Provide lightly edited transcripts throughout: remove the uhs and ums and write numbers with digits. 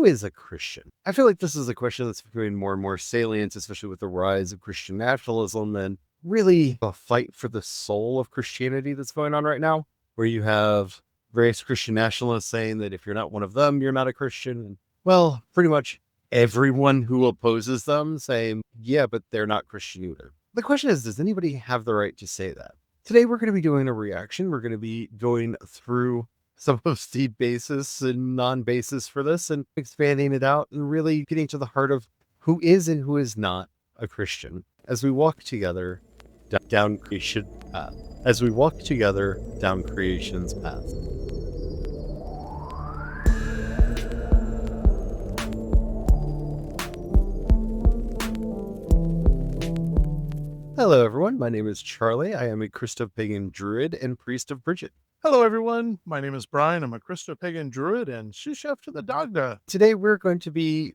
who is a Christian? I feel like this is a question that's becoming more and more salient, especially with the rise of Christian nationalism and really a fight for the soul of Christianity that's going on right now, where you have various Christian nationalists saying that if you're not one of them, you're not a Christian. And, well, pretty much everyone who opposes them saying, yeah, but they're not Christian either. The question is, does anybody have the right to say that? Today, we're going to be doing a reaction. We're going to be going through some of the basis and non-basis for this and expanding it out and really getting to the heart of who is and who is not a Christian as we walk together down creation path. As we walk together down creation's path. Hello, everyone. My name is Charlie. I am a Christopagan druid and priest of Bridget. Hello, everyone. My name is Brian. I'm a Christopagan druid and sous chef to the Dagda. Today, we're going to be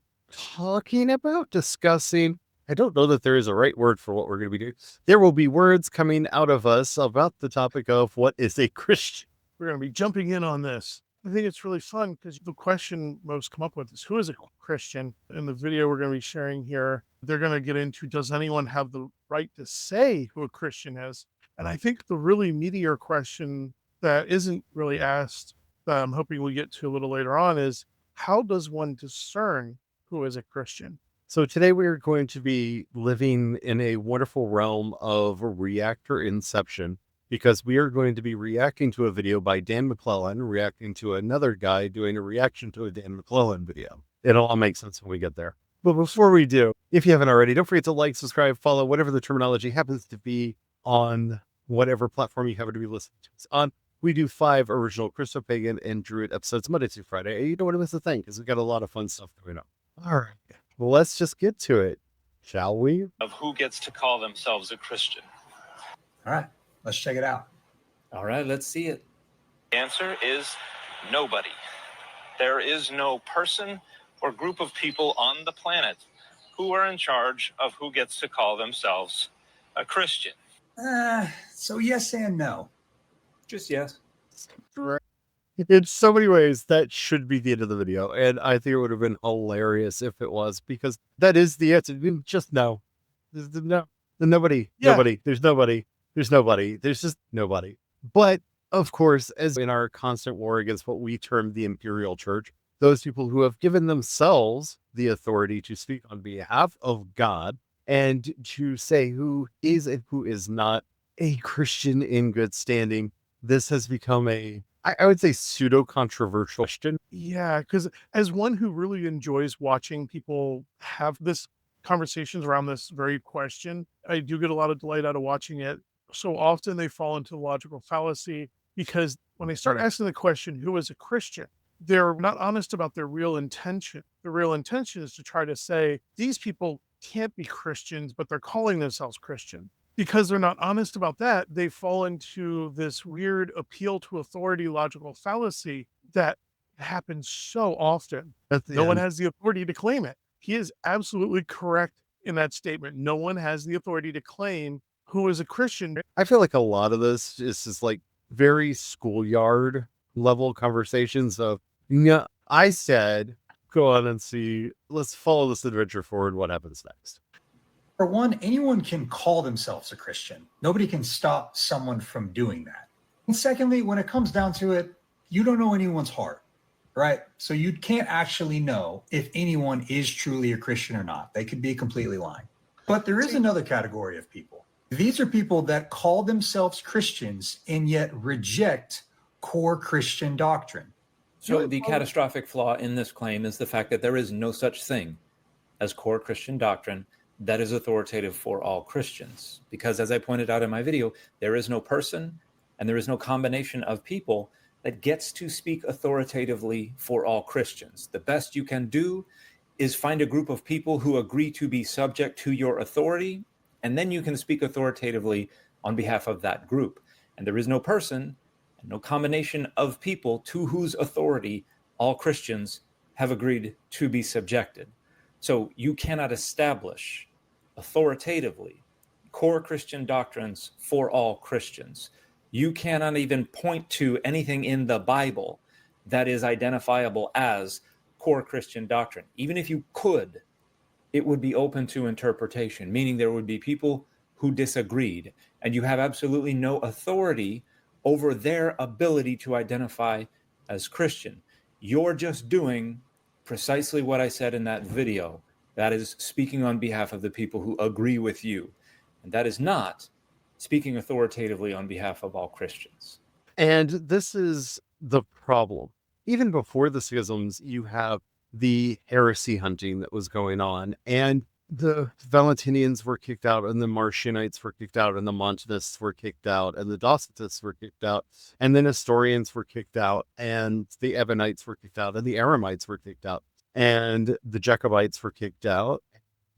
discussing. I don't know that there is a right word for what we're going to be doing. There will be words coming out of us about the topic of what is a Christian. We're going to be jumping in on this. I think it's really fun because the question most come up with is, who is a Christian? In the video we're going to be sharing here, they're going to get into, does anyone have the right to say who a Christian is? And I think the really meatier question that isn't really asked, that I'm hoping we'll get to a little later on, is how does one discern who is a Christian? So today we're going to be living in a wonderful realm of reactor inception, because we are going to be reacting to a video by Dan McClellan, reacting to another guy doing a reaction to a Dan McClellan video. It'll all make sense when we get there. But before we do, if you haven't already, don't forget to like, subscribe, follow, whatever the terminology happens to be on whatever platform you happen to be listening to us on. We do 5 original Christopagan and Druid episodes Monday through Friday. You don't want to miss a thing because we've got a lot of fun stuff going on. All right. Well, let's just get to it, shall we? Of who gets to call themselves a Christian. All right. Let's check it out. All right, let's see it. The answer is nobody. There is no person or group of people on the planet who are in charge of who gets to call themselves a Christian. So yes and no. Just yes. In so many ways, that should be the end of the video. And I think it would have been hilarious if it was, because that is the answer. Just no. Nobody. Yeah. Nobody. There's nobody. There's nobody. There's just nobody. But of course, as in our constant war against what we term the Imperial Church, those people who have given themselves the authority to speak on behalf of God and to say who is and who is not a Christian in good standing, this has become I would say pseudo-controversial question. Yeah, because as one who really enjoys watching people have this conversations around this very question, I do get a lot of delight out of watching it. So often they fall into the logical fallacy because when they start asking the question, who is a Christian, they're not honest about their real intention. The real intention is to try to say, these people can't be Christians, but they're calling themselves Christian. Because they're not honest about that, they fall into this weird appeal to authority logical fallacy that happens so often. No one has the authority to claim it. He is absolutely correct in that statement. No one has the authority to claim who is a Christian. I feel like a lot of this is just like very schoolyard level conversations of, yeah, I said, go on and see, let's follow this adventure forward. What happens next? For one, anyone can call themselves a Christian. Nobody can stop someone from doing that. And secondly, when it comes down to it, you don't know anyone's heart, right? So you can't actually know if anyone is truly a Christian or not. They could be completely lying. But there is another category of people. These are people that call themselves Christians and yet reject core Christian doctrine. So the catastrophic flaw in this claim is the fact that there is no such thing as core Christian doctrine that is authoritative for all Christians. Because as I pointed out in my video, there is no person and there is no combination of people that gets to speak authoritatively for all Christians. The best you can do is find a group of people who agree to be subject to your authority, and then you can speak authoritatively on behalf of that group. And there is no person and no combination of people to whose authority all Christians have agreed to be subjected. So you cannot establish authoritatively core Christian doctrines for all Christians. You cannot even point to anything in the Bible that is identifiable as core Christian doctrine. Even if you could, it would be open to interpretation, meaning there would be people who disagreed, and you have absolutely no authority over their ability to identify as Christian. You're just doing precisely what I said in that video. That is speaking on behalf of the people who agree with you. And that is not speaking authoritatively on behalf of all Christians. And this is the problem. Even before the schisms, you have the heresy hunting that was going on, and the Valentinians were kicked out, and the Marcionites were kicked out, and the Montanists were kicked out, and the Docetists were kicked out, and the Nestorians were kicked out, and the Ebionites were kicked out, and the Aramites were kicked out, and the Jacobites were kicked out.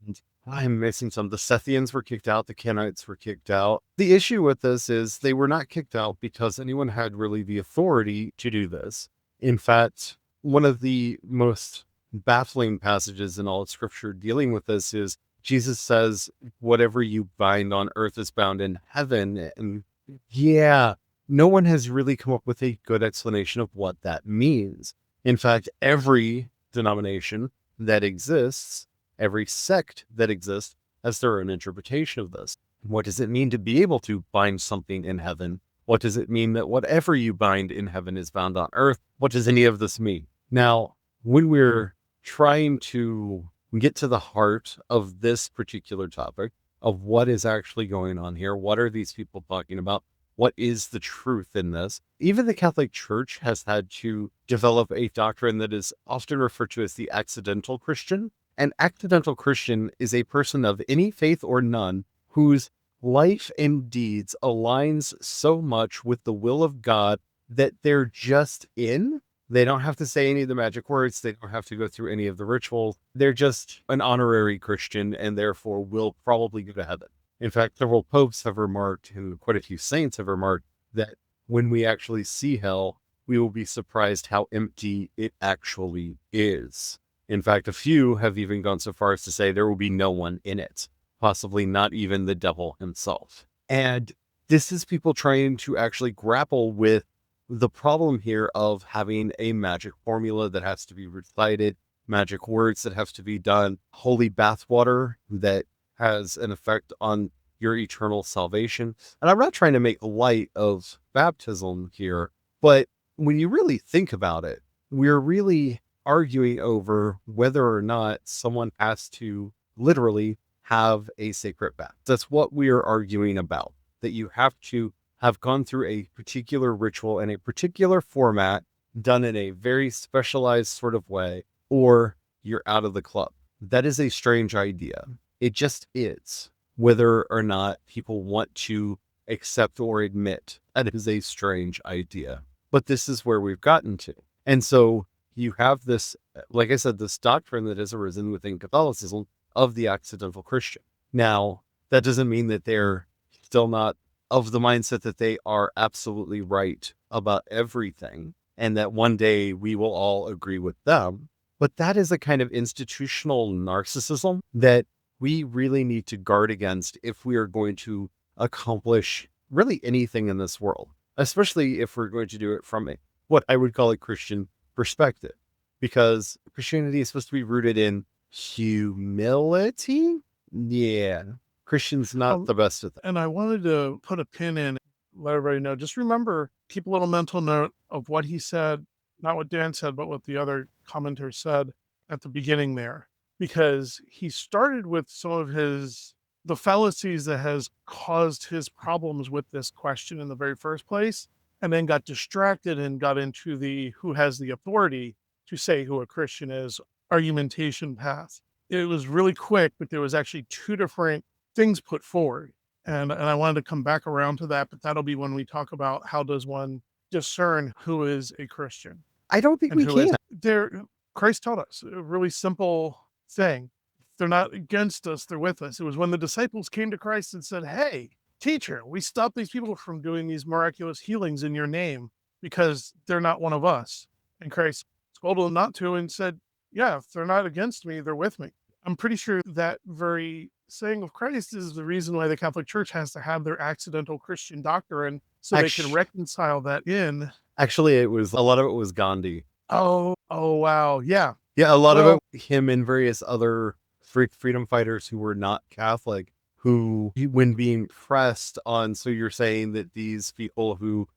And I'm missing some. The Sethians were kicked out. The Kenites were kicked out. The issue with this is they were not kicked out because anyone had really the authority to do this. In fact, one of the most baffling passages in all of Scripture dealing with this is Jesus says, whatever you bind on earth is bound in heaven. And yeah, no one has really come up with a good explanation of what that means. In fact, every denomination that exists, every sect that exists, has their own interpretation of this. What does it mean to be able to bind something in heaven? What does it mean that whatever you bind in heaven is bound on earth? What does any of this mean? Now, when we're trying to get to the heart of this particular topic, of what is actually going on here, what are these people talking about? What is the truth in this? Even the Catholic Church has had to develop a doctrine that is often referred to as the accidental Christian. An accidental Christian is a person of any faith or none whose life and deeds aligns so much with the will of God that they're just in. They don't have to say any of the magic words. They don't have to go through any of the rituals. They're just an honorary Christian and therefore will probably go to heaven. In fact, several popes have remarked, and quite a few saints have remarked, that when we actually see hell, we will be surprised how empty it actually is. In fact, a few have even gone so far as to say there will be no one in it, possibly not even the devil himself. And this is people trying to actually grapple with the problem here of having a magic formula that has to be recited, magic words that have to be done, holy bathwater that has an effect on your eternal salvation. And I'm not trying to make light of baptism here, but when you really think about it, we're really arguing over whether or not someone has to literally have a sacred bath. That's what we are arguing about, that you have to have gone through a particular ritual in a particular format, done in a very specialized sort of way, or you're out of the club. That is a strange idea. It just is. Whether or not people want to accept or admit, that is a strange idea. But this is where we've gotten to. And so you have this, like I said, this doctrine that has arisen within Catholicism of the accidental Christian. Now, that doesn't mean that they're still not of the mindset that they are absolutely right about everything and that one day we will all agree with them. But that is a kind of institutional narcissism that we really need to guard against if we are going to accomplish really anything in this world, especially if we're going to do it from what I would call a Christian perspective, because Christianity is supposed to be rooted in humility. Yeah. Christian's not the best at that. And I wanted to put a pin in, let everybody know, just remember, keep a little mental note of what he said, not what Dan said, but what the other commentator said at the beginning there, because he started with some of the fallacies that has caused his problems with this question in the very first place, and then got distracted and got into the who has the authority to say who a Christian is argumentation path. It was really quick, but there was actually two different things put forward. And I wanted to come back around to that, but that'll be when we talk about how does one discern who is a Christian. I don't think we can. Christ taught us a really simple thing. They're not against us, they're with us. It was when the disciples came to Christ and said, "Hey, teacher, we stopped these people from doing these miraculous healings in your name because they're not one of us." And Christ scolded them not to and said, "Yeah, if they're not against me, they're with me." I'm pretty sure that very saying of Christ is the reason why the Catholic Church has to have their accidental Christian doctrine, so they can reconcile that in. Actually, a lot of it was Gandhi. Oh, wow. Yeah. Yeah, a lot Well- of it, him and various other freedom fighters who were not Catholic, who, when being pressed on, so you're saying that these people who,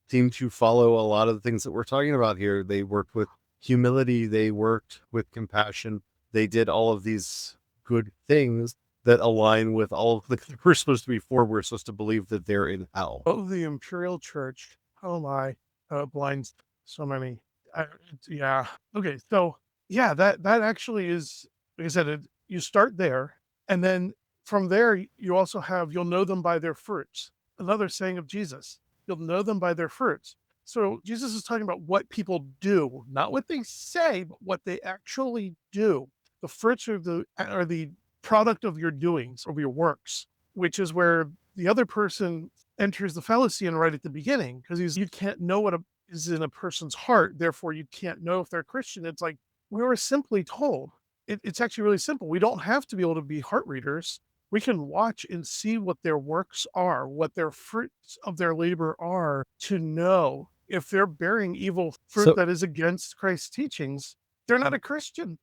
seem to follow a lot of the things that we're talking about here, they worked with humility, they worked with compassion, they did all of these good things that align with all of the we're supposed to be for. We're supposed to believe that they're in hell. Oh, the Imperial Church. Oh my, blinds so many. Yeah. Okay. So yeah, that actually is, like I said, you start there, and then from there you also have, you'll know them by their fruits. Another saying of Jesus, you'll know them by their fruits. So Jesus is talking about what people do, not what they say, but what they actually do. The fruits are the product of your doings, of your works, which is where the other person enters the fallacy and right at the beginning, because you can't know what is in a person's heart, therefore you can't know if they're Christian. It's like we were simply told. It's actually really simple. We don't have to be able to be heart readers. We can watch and see what their works are, what their fruits of their labor are, to know if they're bearing evil fruit that is against Christ's teachings. They're not a Christian.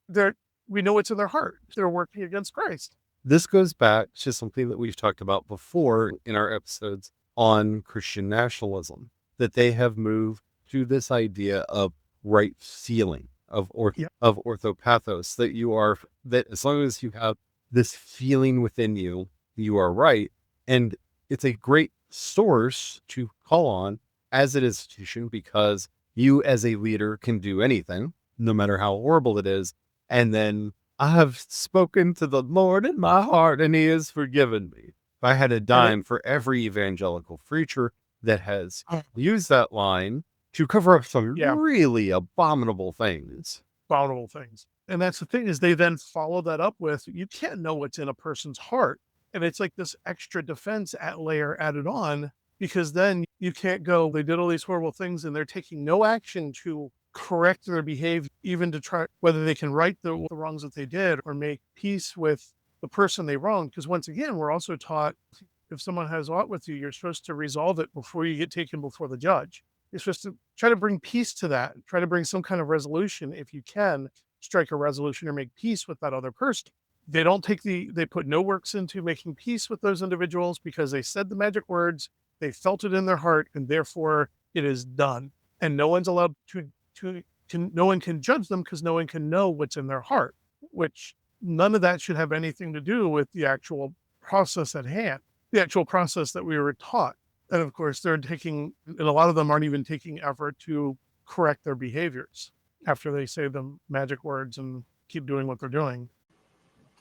We know what's in their heart. They're working against Christ. This goes back to something that we've talked about before in our episodes on Christian nationalism, that they have moved to this idea of right feeling, of orthopathos, that as long as you have this feeling within you, you are right. And it's a great source to call on as an institution, because you as a leader can do anything, no matter how horrible it is. And then, I have spoken to the Lord in my heart, and he has forgiven me. If I had a dime for every evangelical preacher that has used that line to cover up some really abominable things. And that's the thing, is they then follow that up with, you can't know what's in a person's heart. And it's like this extra defense layer added on, because then you can't go, they did all these horrible things and they're taking no action to correct their behavior, even to try whether they can right the wrongs that they did or make peace with the person they wronged. Because once again, we're also taught, if someone has aught with you, you're supposed to resolve it before you get taken before the judge. You're supposed to try to bring peace to that, try to bring some kind of resolution. If you can strike a resolution or make peace with that other person, they put no works into making peace with those individuals, because they said the magic words, they felt it in their heart, and therefore it is done. And no one's allowed no one can judge them, because no one can know what's in their heart, which none of that should have anything to do with the actual process at hand, the actual process that we were taught. And of course, and a lot of them aren't even taking effort to correct their behaviors after they say the magic words and keep doing what they're doing.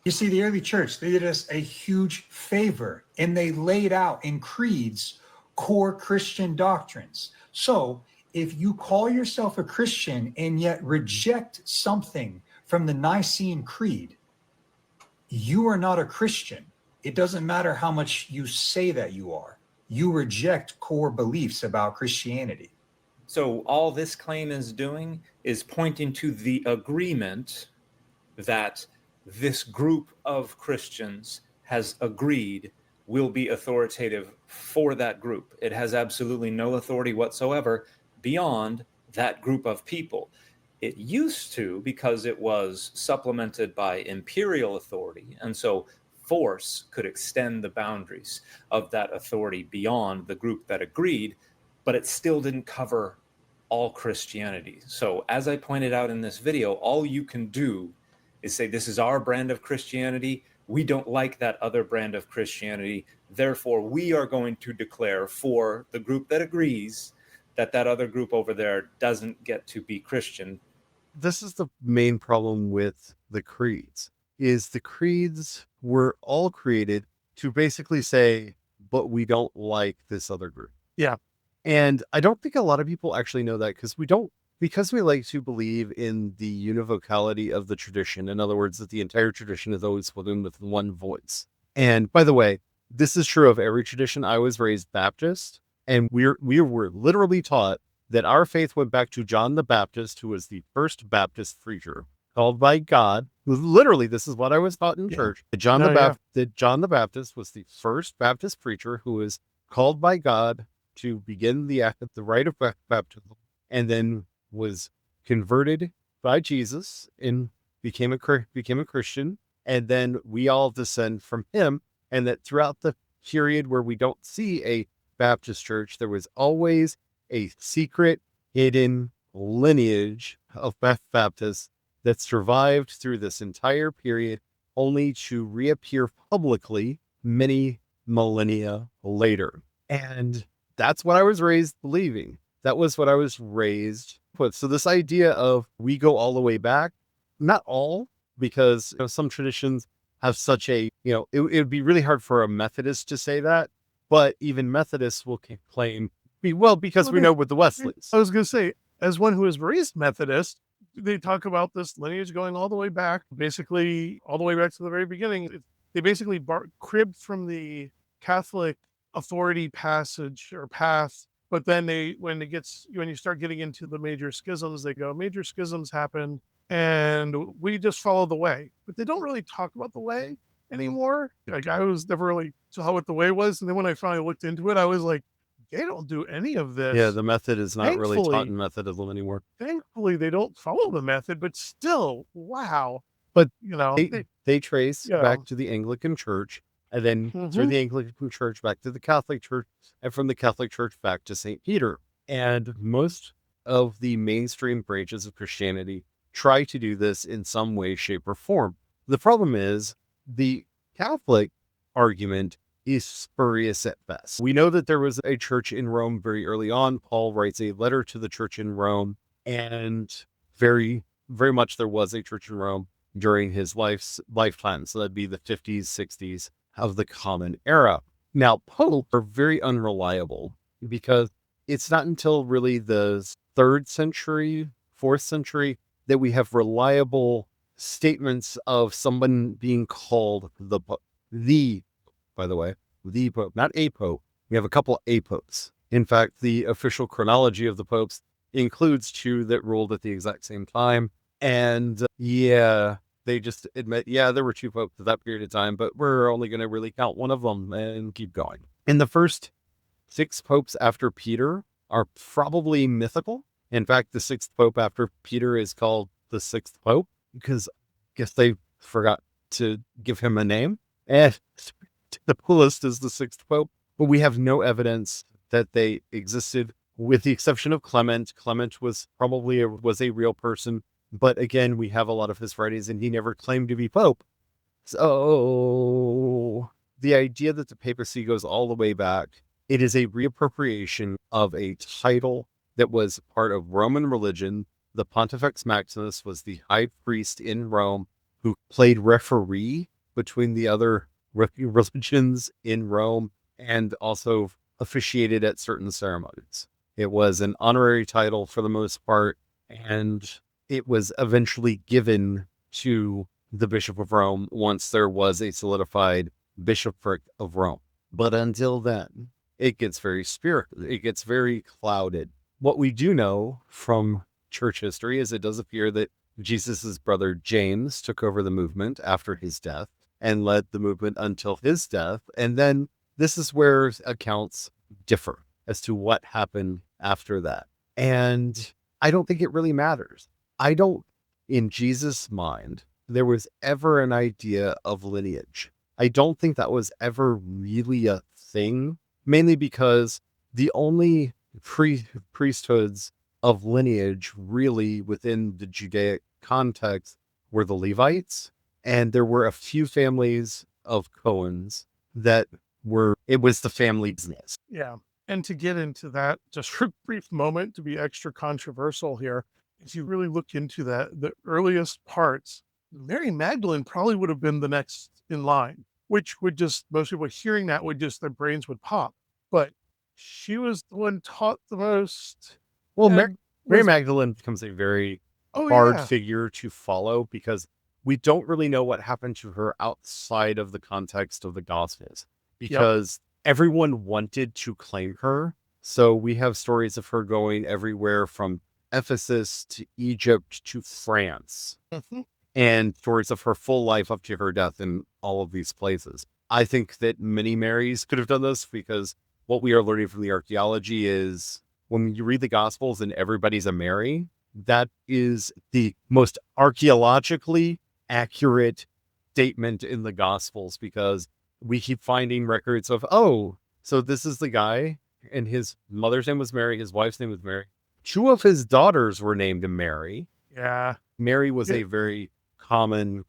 You see, the early church, they did us a huge favor, and they laid out in creeds core Christian doctrines. So if you call yourself a Christian and yet reject something from the Nicene Creed, you are not a Christian. It doesn't matter how much you say that you are. You reject core beliefs about Christianity. So all this claim is doing is pointing to the agreement that this group of Christians has agreed will be authoritative for that group. It has absolutely no authority whatsoever beyond that group of people. It used to, because it was supplemented by imperial authority, and so force could extend the boundaries of that authority beyond the group that agreed, but it still didn't cover all Christianity. So as I pointed out in this video, all you can do is say, this is our brand of Christianity. We don't like that other brand of Christianity. Therefore, we are going to declare for the group that agrees that other group over there doesn't get to be Christian. This is the main problem with the creeds, is the creeds were all created to basically say, but we don't like this other group. Yeah. And I don't think a lot of people actually know that, because we like to believe in the univocality of the tradition. In other words, that the entire tradition is always spoken with one voice. And by the way, this is true of every tradition. I was raised Baptist, and we were literally taught that our faith went back to John the Baptist, who was the first Baptist preacher called by God. Literally, this is what I was taught in church. That John the Baptist was the first Baptist preacher who was called by God to begin the rite of baptism, and then was converted by Jesus and became a Christian, and then we all descend from him, and that throughout the period where we don't see a Baptist church, there was always a secret, hidden lineage of Baptists that survived through this entire period, only to reappear publicly many millennia later. And that's what I was raised believing. That was what I was raised with. So this idea of we go all the way back, not all, because some traditions have such a, it would be really hard for a Methodist to say that, but even Methodists will claim, because we know with the Wesleys. I was going to say, as one who is raised Methodist, they talk about this lineage going all the way back, basically all the way back to the very beginning. They basically cribbed from the Catholic authority passage or path, but then when you start getting into the major schisms, they go, major schisms happened and we just follow the way. But they don't really talk about the way anymore. Like, I was never really saw what the way was, and then when I finally looked into it, I was like, they don't do any of this. Yeah, the method is not really taught in Methodism anymore. Thankfully, they don't follow the method, but still, wow. But they trace back to the Anglican Church, and then through the Anglican Church back to the Catholic Church, and from the Catholic Church back to St. Peter. And most of the mainstream branches of Christianity try to do this in some way, shape, or form. The problem is the Catholic argument is spurious at best. We know that there was a church in Rome very early on. Paul writes a letter to the church in Rome, and very much there was a church in Rome during his lifetime. So that'd be the 50s, 60s of the Common Era. Now, popes are very unreliable because it's not until really the 3rd century, 4th century that we have reliable statements of someone being called the Pope. By the way, the Pope, not a Pope. We have a couple apopes. In fact, the official chronology of the popes includes 2 that ruled at the exact same time. And they just admit, there were 2 popes at that period of time, but we're only going to really count one of them and keep going. And the first 6 popes after Peter are probably mythical. In fact, the 6th pope after Peter is called the 6th pope because I guess they forgot to give him a name. And the coolest is the 6th pope, but we have no evidence that they existed, with the exception of Clement. Clement was probably a real person, but again, we have a lot of his writings, and he never claimed to be pope. So the idea that the papacy goes all the way back, it is a reappropriation of a title that was part of Roman religion. The Pontifex Maximus was the high priest in Rome who played referee between the other religions in Rome and also officiated at certain ceremonies. It was an honorary title for the most part, and it was eventually given to the Bishop of Rome once there was a solidified bishopric of Rome. But until then, it gets very spiritual. It gets very clouded. What we do know from church history is it does appear that Jesus's brother James took over the movement after his death and led the movement until his death. And then this is where accounts differ as to what happened after that. And I don't think it really matters. In Jesus' mind, there was ever an idea of lineage. I don't think that was ever really a thing, mainly because the only priesthoods of lineage really within the Judaic context were the Levites. And there were a few families of Cohens it was the family business. Yeah. And to get into that, just for a brief moment, to be extra controversial here, if you really look into that, the earliest parts, Mary Magdalene probably would have been the next in line, which would just, most people hearing that their brains would pop. But she was the one taught the most. Well, Mary Magdalene becomes a very hard figure to follow because we don't really know what happened to her outside of the context of the Gospels, because everyone wanted to claim her. So we have stories of her going everywhere from Ephesus to Egypt to France, and stories of her full life up to her death in all of these places. I think that many Marys could have done this, because what we are learning from the archaeology is when you read the Gospels and everybody's a Mary, that is the most archaeologically accurate statement in the Gospels, because we keep finding records of, oh, so this is the guy, and his mother's name was Mary, his wife's name was Mary. 2 of his daughters were named Mary. Yeah. Mary was Yeah. a very common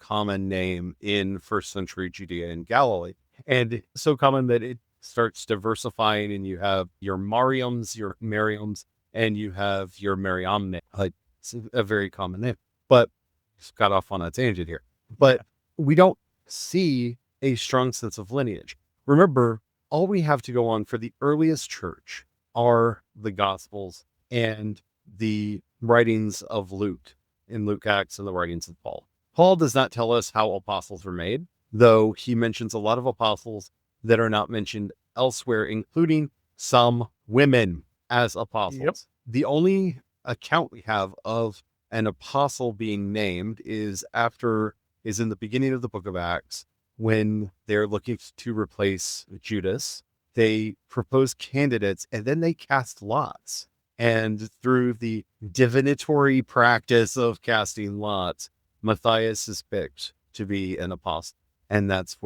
name in first century Judea and Galilee, and so common that it starts diversifying, and you have your Mariams, your Miriams, and you have your Mariamne. It's a very common name, but just got off on a tangent here. But we don't see a strong sense of lineage. Remember, all we have to go on for the earliest church are the Gospels and the writings of Luke, in Luke Acts, and the writings of Paul. Paul does not tell us how apostles were made, though he mentions a lot of apostles that are not mentioned elsewhere, including some women as apostles. Yep. The only account we have of an apostle being named is in the beginning of the book of Acts, when they're looking to replace Judas. They propose candidates, and then they cast lots. And through the divinatory practice of casting lots, Matthias is picked to be an apostle. And that's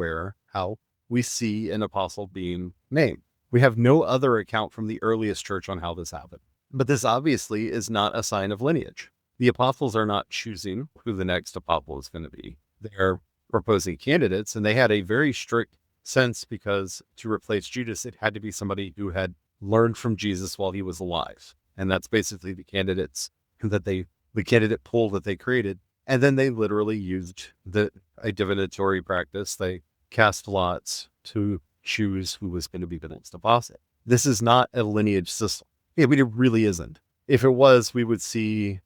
how we see an apostle being named. We have no other account from the earliest church on how this happened. But this obviously is not a sign of lineage. The apostles are not choosing who the next apostle is going to be. They're proposing candidates, and they had a very strict sense, because to replace Judas, it had to be somebody who had learned from Jesus while he was alive. And that's basically the candidate pool that they created. And then they literally used a divinatory practice. They cast lots to choose who was going to be the next apostle. This is not a lineage system. It really isn't. If it was, we would see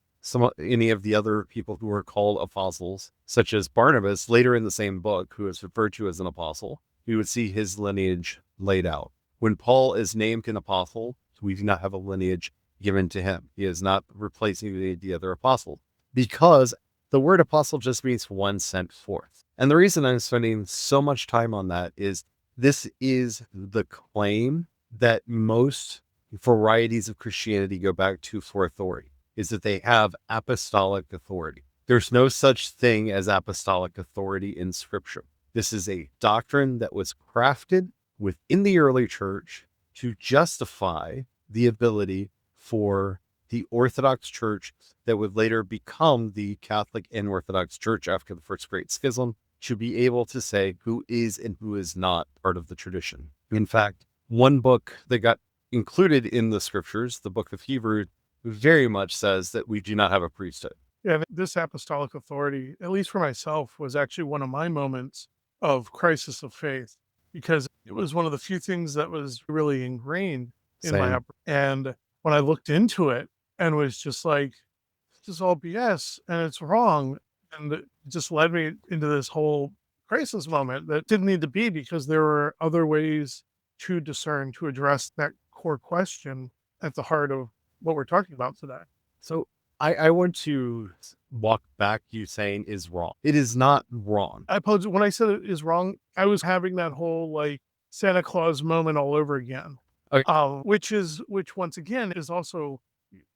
any of the other people who are called apostles, such as Barnabas, later in the same book, who is referred to as an apostle. We would see his lineage laid out. When Paul is named an apostle, we do not have a lineage given to him. He is not replacing the other apostles, because the word apostle just means one sent forth. And the reason I'm spending so much time on that is this is the claim that most varieties of Christianity go back to for authority, is that they have apostolic authority. There's no such thing as apostolic authority in Scripture. This is a doctrine that was crafted within the early church to justify the ability for the Orthodox Church, that would later become the Catholic and Orthodox Church after the First Great Schism, to be able to say who is and who is not part of the tradition. In fact, one book that got included in the Scriptures, the book of Hebrews, very much says that we do not have a priesthood. Yeah, this apostolic authority, at least for myself, was actually one of my moments of crisis of faith, because it was one of the few things that was really ingrained in my Same. and when I looked into it and was just like, this is all BS and it's wrong, and it just led me into this whole crisis moment that didn't need to be, because there were other ways to discern, to address that core question at the heart of what we're talking about today. So I want to walk back you saying is wrong. It is not wrong. I apologize. When I said it is wrong, I was having that whole like Santa Claus moment all over again. Okay. Which once again is also,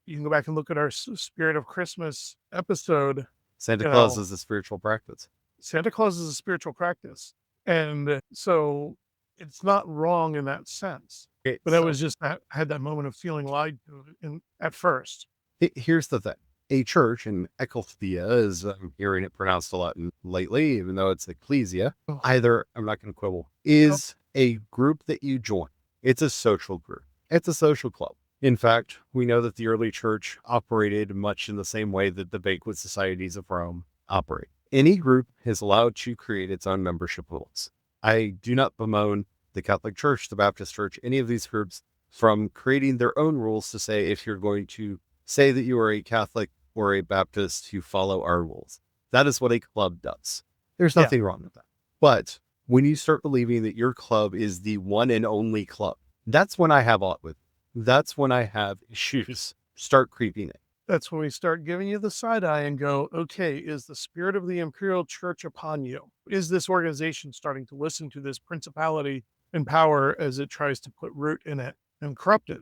you can go back and look at our Spirit of Christmas episode. Santa Claus is a spiritual practice. Santa Claus is a spiritual practice. And so it's not wrong in that sense. Okay, But I was just, I had that moment of feeling lied to at first. Here's the thing. A church, and ecclesia, as I'm hearing it pronounced a lot lately, even though it's ecclesia, either, I'm not going to quibble, is a group that you join. It's a social group. It's a social club. In fact, we know that the early church operated much in the same way that the banquet societies of Rome operate. Any group is allowed to create its own membership rules. I do not bemoan the Catholic Church, the Baptist Church, any of these groups from creating their own rules to say, if you're going to say that you are a Catholic or a Baptist, you follow our rules. That is what a club does. There's nothing wrong with that. But when you start believing that your club is the one and only club, that's when I have aught with. That's when I have issues start creeping in. That's when we start giving you the side eye and go, okay, is the spirit of the Imperial Church upon you? Is this organization starting to listen to this principality and power as it tries to put root in it and corrupt it?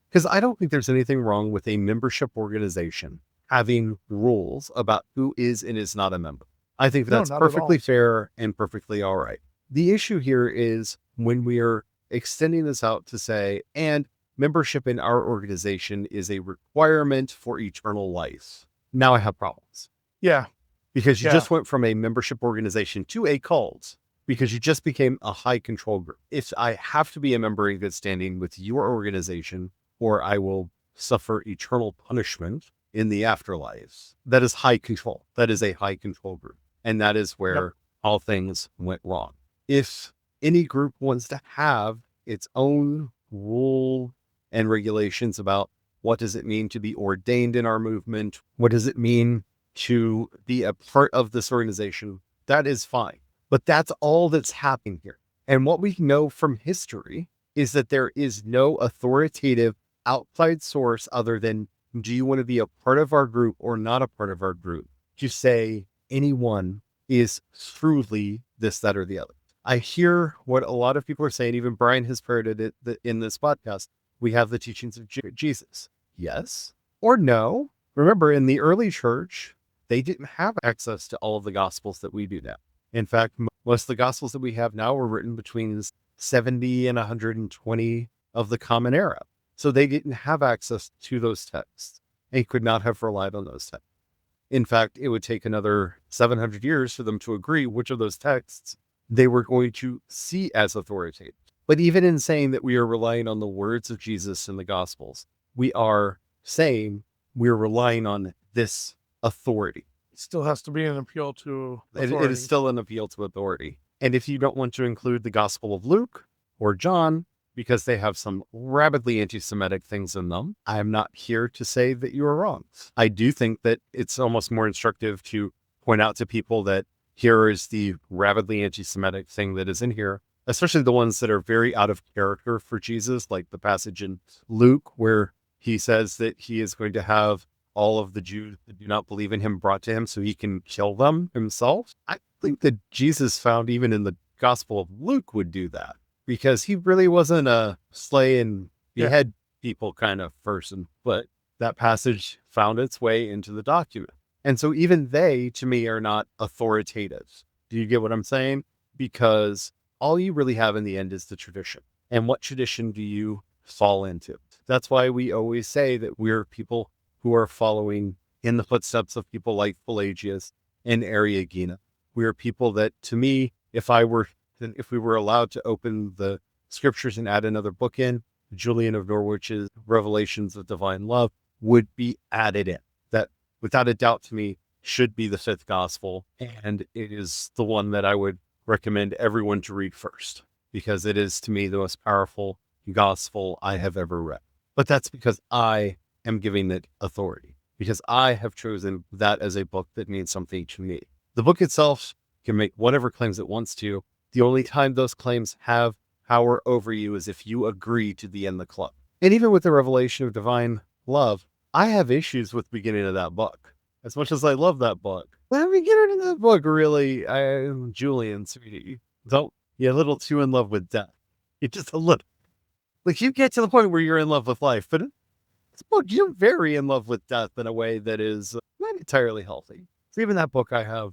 Because I don't think there's anything wrong with a membership organization having rules about who is and is not a member. I think No, that's not at all. perfectly fair and perfectly all right. The issue here is when we are extending this out to say, and membership in our organization is a requirement for eternal life. Now I have problems. Yeah. Because you Yeah. just went from a membership organization to a cult because you just became a high control group. If I have to be a member in good standing with your organization, or I will suffer eternal punishment in the afterlife, that is high control. That is a high control group. And that is where all things went wrong. If any group wants to have its own rule and regulations about what does it mean to be ordained in our movement, what does it mean to be a part of this organization, that is fine. But that's all that's happening here. And what we know from history is that there is no authoritative outside source other than, do you want to be a part of our group or not a part of our group, to say anyone is truly this, that, or the other. I hear what a lot of people are saying. Even Brian has parroted it in this podcast. We have the teachings of Jesus. Yes or no? Remember, in the early church, they didn't have access to all of the gospels that we do now. In fact, most of the gospels that we have now were written between 70 and 120 of the Common Era. So they didn't have access to those texts and could not have relied on those texts. In fact, it would take another 700 years for them to agree which of those texts they were going to see as authoritative. But even in saying that we are relying on the words of Jesus in the Gospels, we are saying we're relying on this authority. It still has to be an appeal to It authority. is still an appeal to authority. And if you don't want to include the Gospel of Luke or John, because they have some rabidly anti-Semitic things in them, I'm not here to say that you are wrong. I do think that it's almost more instructive to point out to people that here is the rabidly anti-Semitic thing that is in here, especially the ones that are very out of character for Jesus, like the passage in Luke where he says that he is going to have all of the Jews that do not believe in him brought to him so he can kill them himself. I think that Jesus found even in the Gospel of Luke would do that, because he really wasn't a slay and behead people kind of person, but that passage found its way into the document. And so even they, to me, are not authoritative. Do you get what I'm saying? Because all you really have in the end is the tradition. And what tradition do you fall into? That's why we always say that we're people who are following in the footsteps of people like Pelagius and Ariagena. We are people that, to me, if we were allowed to open the scriptures and add another book in, Julian of Norwich's Revelations of Divine Love would be added in. That, without a doubt, to me, should be the fifth gospel. And it is the one that I would recommend everyone to read first, because it is, to me, the most powerful gospel I have ever read. But that's because I am giving it authority, because I have chosen that as a book that means something to me. The book itself can make whatever claims it wants to. The only time those claims have power over you is if you agree to be in the club. And even with the Revelation of Divine Love, I have issues with the beginning of that book. As much as I love that book, the beginning of that book, really, Julian, sweetie, you're a little too in love with death. You're just a little. Like, you get to the point where you're in love with life, but this book, you're very in love with death in a way that is not entirely healthy. So even that book I have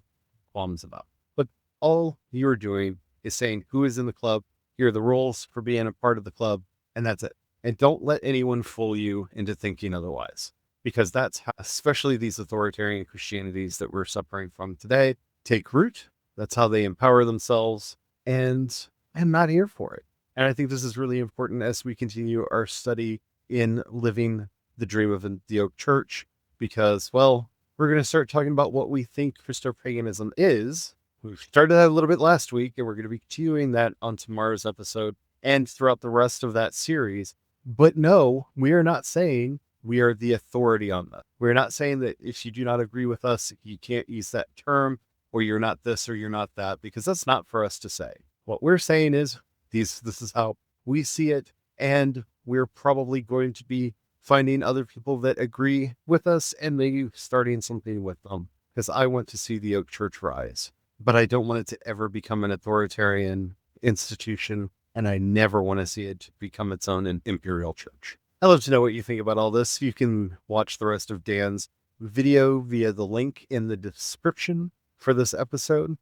qualms about. But all you're doing is saying who is in the club, here are the rules for being a part of the club, and that's it. And don't let anyone fool you into thinking otherwise, because that's how, especially these authoritarian Christianities that we're suffering from today, take root. That's how they empower themselves, and I'm not here for it. And I think this is really important as we continue our study in living the dream of the Oak Church, because, well, we're going to start talking about what we think Christopaganism is. We started that a little bit last week, and we're going to be continuing that on tomorrow's episode and throughout the rest of that series. But no, we are not saying we are the authority on that. We're not saying that if you do not agree with us, you can't use that term, or you're not this or you're not that, because that's not for us to say. What we're saying is this is how we see it, and we're probably going to be finding other people that agree with us and maybe starting something with them, because I want to see the Oak Church rise. But I don't want it to ever become an authoritarian institution, and I never want to see it become its own Imperial Church. I'd love to know what you think about all this. You can watch the rest of Dan's video via the link in the description for this episode.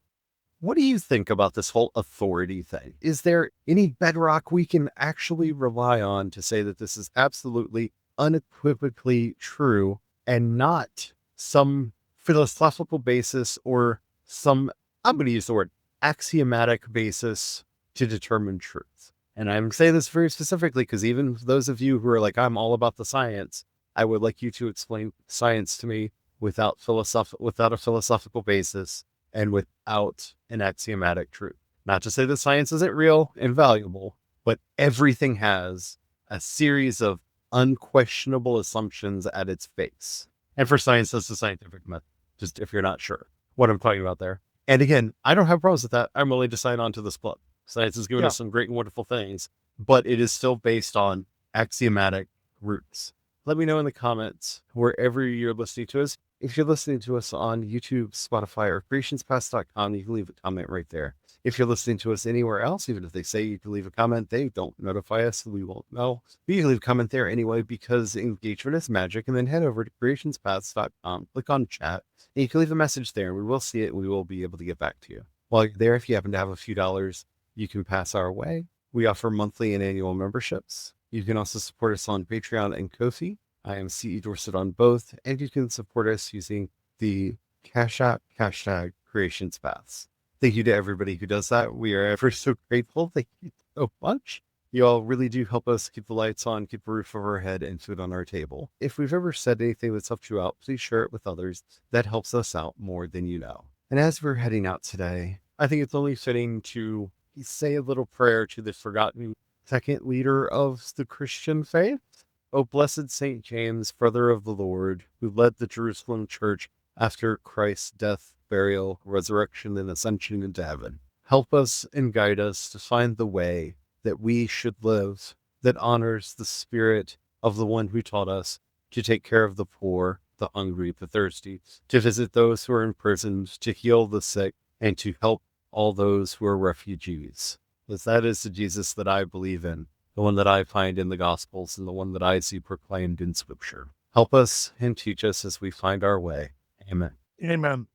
What do you think about this whole authority thing? Is there any bedrock we can actually rely on to say that this is absolutely unequivocally true and not some philosophical basis or some, I'm going to use the word axiomatic basis to determine truth? And I'm saying this very specifically because even those of you who are like, I'm all about the science, I would like you to explain science to me without a philosophical basis and without an axiomatic truth. Not to say that science isn't real and valuable, but everything has a series of unquestionable assumptions at its base. And for science, that's the scientific method, just if you're not sure what I'm talking about there. And again, I don't have problems with that. I'm willing to sign on to this club. Science has given us some great and wonderful things, but it is still based on axiomatic roots. Let me know in the comments wherever you're listening to us. If you're listening to us on YouTube, Spotify, or CreationsPaths.com, you can leave a comment right there. If you're listening to us anywhere else, even if they say you can leave a comment, they don't notify us, so we won't know. But you can leave a comment there anyway, because engagement is magic. And then head over to CreationsPaths.com, click on chat, and you can leave a message there, and we will see it, and we will be able to get back to you. While you're there, if you happen to have a few dollars, you can pass our way. We offer monthly and annual memberships. You can also support us on Patreon and Ko-fi. I am CE Dorset on both, and you can support us using the Cash App hashtag CreationsPaths. Thank you to everybody who does that. We are ever so grateful. Thank you so much. You all really do help us keep the lights on, keep a roof over our head, and food on our table. If we've ever said anything that's helped you out, please share it with others. That helps us out more than you know. And as we're heading out today, I think it's only fitting to say a little prayer to the forgotten second leader of the Christian faith. O blessed Saint James, brother of the Lord, who led the Jerusalem church after Christ's death, burial, resurrection, and ascension into heaven, help us and guide us to find the way that we should live that honors the spirit of the one who taught us to take care of the poor, the hungry, the thirsty, to visit those who are imprisoned, to heal the sick, and to help all those who are refugees. As that is the Jesus that I believe in, the one that I find in the Gospels, and the one that I see proclaimed in Scripture. Help us and teach us as we find our way. Amen. Amen.